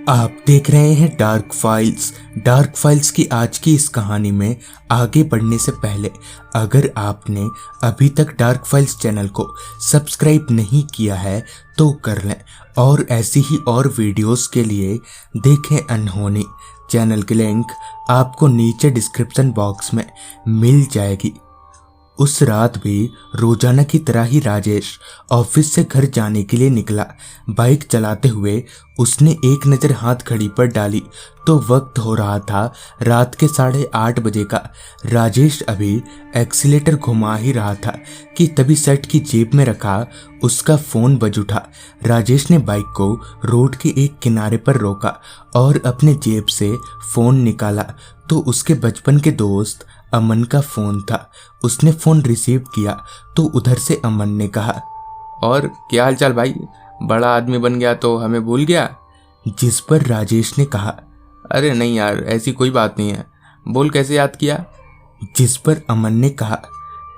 आप देख रहे हैं डार्क फाइल्स। डार्क फाइल्स की आज की इस कहानी में आगे बढ़ने से पहले अगर आपने अभी तक डार्क फाइल्स चैनल को सब्सक्राइब नहीं किया है तो कर लें, और ऐसी ही और वीडियोस के लिए देखें अनहोनी। चैनल की लिंक आपको नीचे डिस्क्रिप्शन बॉक्स में मिल जाएगी। उस रात भी रोजाना की तरह ही राजेश ऑफिस से घर जाने के लिए निकला। बाइक चलाते हुए उसने एक नज़र हाथ घड़ी पर डाली तो वक्त हो रहा था रात के 8:30 बजे का। राजेश अभी एक्सीलेटर घुमा ही रहा था कि तभी शर्ट की जेब में रखा उसका फ़ोन बज उठा। राजेश ने बाइक को रोड के एक किनारे पर रोका और अपने जेब से फ़ोन निकाला तो उसके बचपन के दोस्त अमन का फ़ोन था। उसने फ़ोन रिसीव किया तो उधर से अमन ने कहा, और क्या हाल चाल भाई, बड़ा आदमी बन गया तो हमें भूल गया। जिस पर राजेश ने कहा, अरे नहीं यार, ऐसी कोई बात नहीं है, बोल कैसे याद किया। जिस पर अमन ने कहा,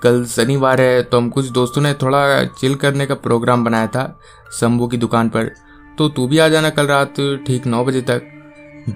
कल शनिवार है तो हम कुछ दोस्तों ने थोड़ा चिल करने का प्रोग्राम बनाया था शंभू की दुकान पर, तो तू भी आ जाना कल रात ठीक 9 बजे तक।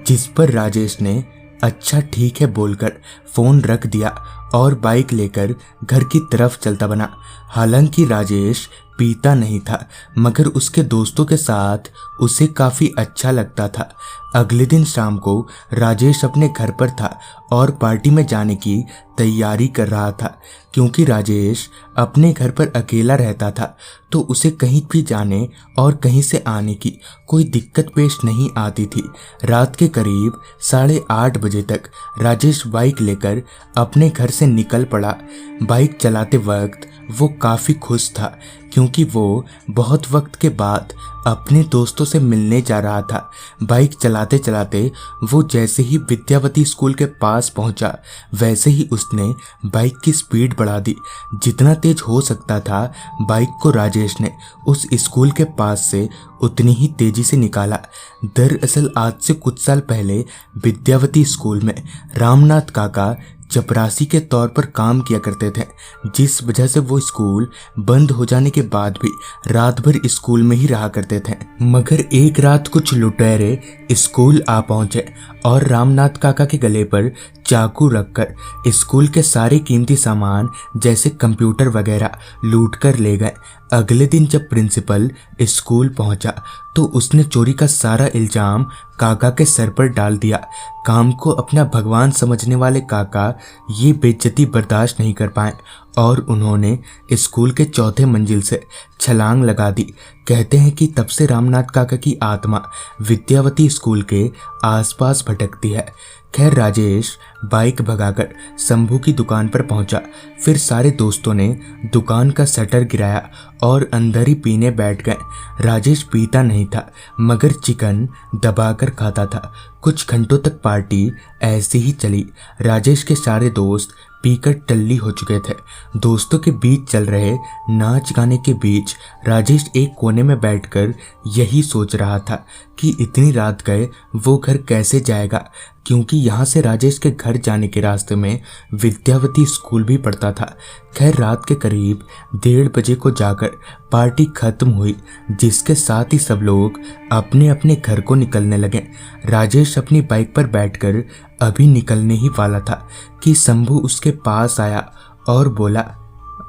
जिस पर राजेश ने अच्छा ठीक है बोलकर फ़ोन रख दिया और बाइक लेकर घर की तरफ चलता बना। हालांकि राजेश पीता नहीं था मगर उसके दोस्तों के साथ उसे काफ़ी अच्छा लगता था। अगले दिन शाम को राजेश अपने घर पर था और पार्टी में जाने की तैयारी कर रहा था। क्योंकि राजेश अपने घर पर अकेला रहता था तो उसे कहीं भी जाने और कहीं से आने की कोई दिक्कत पेश नहीं आती थी। रात के करीब 8:30 बजे तक राजेश बाइक लेकर अपने घर से निकल पड़ा। बाइक चलाते वक्त वो काफ़ी खुश था क्योंकि वो बहुत वक्त के बाद अपने दोस्तों से मिलने जा रहा था। बाइक चलाते चलाते वो जैसे ही विद्यावती स्कूल के पास पहुंचा वैसे ही उसने बाइक की स्पीड बढ़ा दी। जितना तेज हो सकता था बाइक को राजेश ने उस स्कूल के पास से उतनी ही तेजी से निकाला। दरअसल आज से कुछ साल पहले विद्यावती स्कूल में रामनाथ काका चपरासी के तौर पर काम किया करते थे, जिस वजह से वो स्कूल बंद हो जाने के बाद भी रात भर स्कूल में ही रहा करते थे। मगर एक रात कुछ लुटेरे स्कूल आ पहुंचे और रामनाथ काका के गले पर चाकू रखकर स्कूल के सारे कीमती सामान जैसे कंप्यूटर वगैरह लूट कर ले गए। अगले दिन जब प्रिंसिपल स्कूल पहुंचा तो उसने चोरी का सारा इल्जाम काका के सर पर डाल दिया। काम को अपना भगवान समझने वाले काका ये बेइज्जती बर्दाश्त नहीं कर पाए और उन्होंने स्कूल के 4थे मंजिल से छलांग लगा दी। कहते हैं कि तब से रामनाथ काका की आत्मा विद्यावती स्कूल के आसपास भटकती है। खैर राजेश बाइक भगाकर शंभू की दुकान पर पहुंचा। फिर सारे दोस्तों ने दुकान का शटर गिराया और अंदर ही पीने बैठ गए। राजेश पीता नहीं था मगर चिकन दबाकर खाता था। कुछ घंटों तक पार्टी ऐसे ही चली। राजेश के सारे दोस्त पीकर टल्ली हो चुके थे। दोस्तों के बीच चल रहे नाच गाने के बीच राजेश एक कोने में बैठकर यही सोच रहा था कि इतनी रात गए वो घर कैसे जाएगा, क्योंकि यहाँ से राजेश के घर जाने के रास्ते में विद्यावती स्कूल भी पड़ता था। खैर रात के करीब 1:30 बजे को जाकर पार्टी खत्म हुई, जिसके साथ ही सब लोग अपने अपने घर को निकलने लगे। राजेश अपनी बाइक पर बैठकर अभी निकलने ही वाला था कि शंभू उसके पास आया और बोला,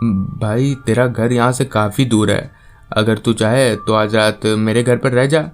भाई तेरा घर यहाँ से काफ़ी दूर है, अगर तू चाहे तो आज रात मेरे घर पर रह जा।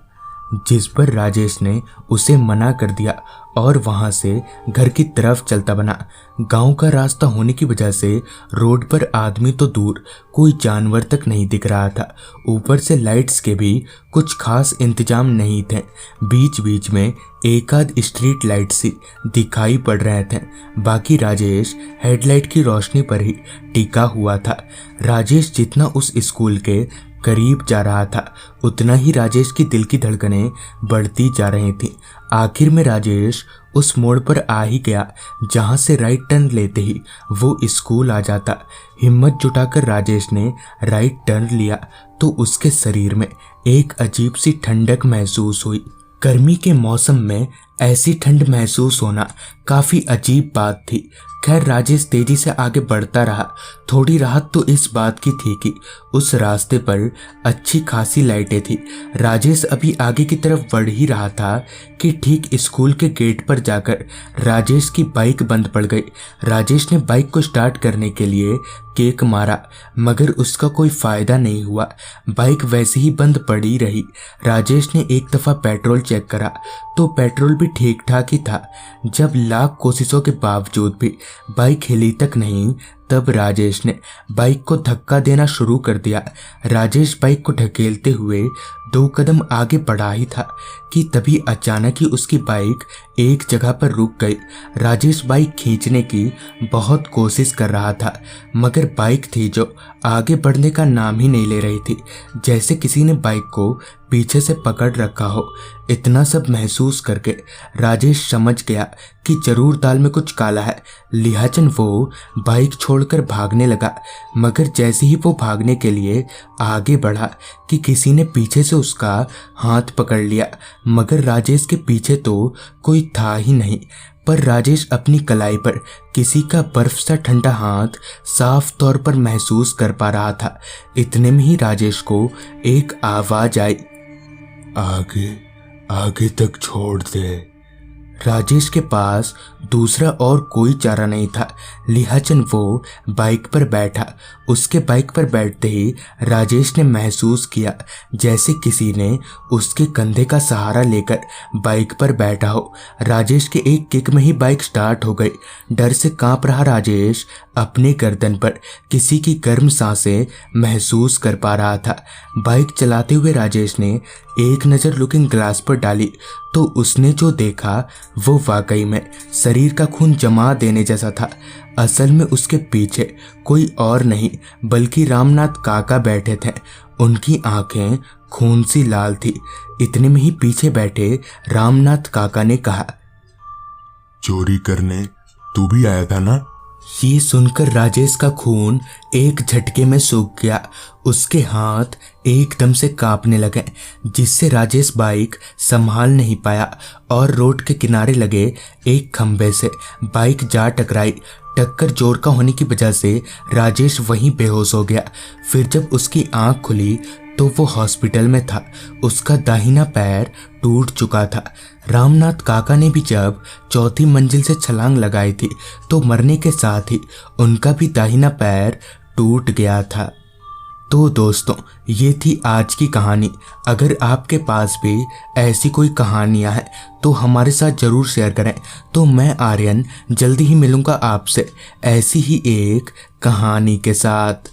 जिस पर राजेश ने उसे मना कर दिया और वहां से घर की तरफ चलता बना। गांव का रास्ता होने की वजह से रोड पर आदमी तो दूर कोई जानवर तक नहीं दिख रहा था। ऊपर से लाइट्स के भी कुछ खास इंतजाम नहीं थे। बीच बीच में एक आध स्ट्रीट लाइट सी दिखाई पड़ रहे थे, बाकी राजेश हेडलाइट की रोशनी पर ही टिका हुआ था। राजेश जितना उस स्कूल के करीब जा रहा था उतना ही राजेश की दिल की धड़कनें बढ़ती जा रही थी। आखिर में राजेश उस मोड़ पर आ ही गया जहां से राइट टर्न लेते ही वो स्कूल आ जाता। हिम्मत जुटाकर राजेश ने राइट टर्न लिया तो उसके शरीर में एक अजीब सी ठंडक महसूस हुई। गर्मी के मौसम में ऐसी ठंड महसूस होना काफी अजीब बात थी। खैर राजेश तेजी से आगे बढ़ता रहा। थोड़ी राहत तो इस बात की थी कि उस रास्ते पर अच्छी खासी लाइटें थी। राजेश अभी आगे की तरफ बढ़ ही रहा था कि ठीक स्कूल के गेट पर जाकर राजेश की बाइक बंद पड़ गई। राजेश ने बाइक को स्टार्ट करने के लिए किक मारा, मगर उसका कोई फायदा नहीं हुआ। बाइक वैसे ही बंद पड़ी रही। राजेश ने एक दफा पेट्रोल चेक करा तो पेट्रोल भी ठीक ठाक ही था। जब लाख कोशिशों के बावजूद भी बाइक हिली तक नहीं, तब राजेश ने बाइक को धक्का देना शुरू कर दिया। राजेश बाइक को ढकेलते हुए 2 कदम आगे बढ़ा ही था कि तभी अचानक ही उसकी बाइक एक जगह पर रुक गई। राजेश बाइक खींचने की बहुत कोशिश कर रहा था, मगर बाइक थी जो आगे बढ़ने का नाम ही नहीं ले रही थी, जैसे किसी ने बाइक को पीछे से पकड़ रखा हो। इतना सब महसूस करके राजेश समझ गया कि जरूर दाल में कुछ काला है, लिहाजन वो बाइक छोड़कर भागने लगा। मगर जैसे ही वो भागने के लिए आगे बढ़ा कि किसी ने पीछे से उसका हाथ पकड़ लिया, मगर राजेश के पीछे तो कोई था ही नहीं। पर राजेश अपनी कलाई पर किसी का बर्फ सा ठंडा हाथ साफ तौर पर महसूस कर पा रहा था। इतने में ही राजेश को एक आवाज आई, आगे आगे तक छोड़ दे। राजेश के पास दूसरा और कोई चारा नहीं था, लिहाजन वो बाइक पर बैठा। उसके बाइक पर बैठते ही राजेश ने महसूस किया जैसे किसी ने उसके कंधे का सहारा लेकर बाइक पर बैठा हो। राजेश के एक किक में ही बाइक स्टार्ट हो गई। डर से कांप रहा राजेश अपने गर्दन पर किसी की गर्म सांसें महसूस कर पा रहा था। बाइक चलाते हुए राजेश ने एक नज़र लुकिंग ग्लास पर डाली तो उसने जो देखा वो वाकई में शरीर का खून जमा देने जैसा था। असल में उसके पीछे कोई और नहीं बल्कि रामनाथ काका बैठे थे। उनकी आंखें खून सी लाल थी। इतने में ही पीछे बैठे रामनाथ काका ने कहा, चोरी करने तू भी आया था ना? ये सुनकर राजेश का खून एक झटके में सूख गया। उसके हाथ एकदम से कांपने लगे, जिससे राजेश बाइक संभाल नहीं पाया और रोड के किनारे लगे एक खंबे से बाइक जा टकराई। टक्कर जोर का होने की वजह से राजेश वहीं बेहोश हो गया। फिर जब उसकी आंख खुली तो वो हॉस्पिटल में था। उसका दाहिना पैर टूट चुका था। रामनाथ काका ने भी जब 4थी मंजिल से छलांग लगाई थी तो मरने के साथ ही उनका भी दाहिना पैर टूट गया था। तो दोस्तों, ये थी आज की कहानी। अगर आपके पास भी ऐसी कोई कहानियां हैं तो हमारे साथ ज़रूर शेयर करें। तो मैं आर्यन जल्दी ही मिलूंगा आपसे ऐसी ही एक कहानी के साथ।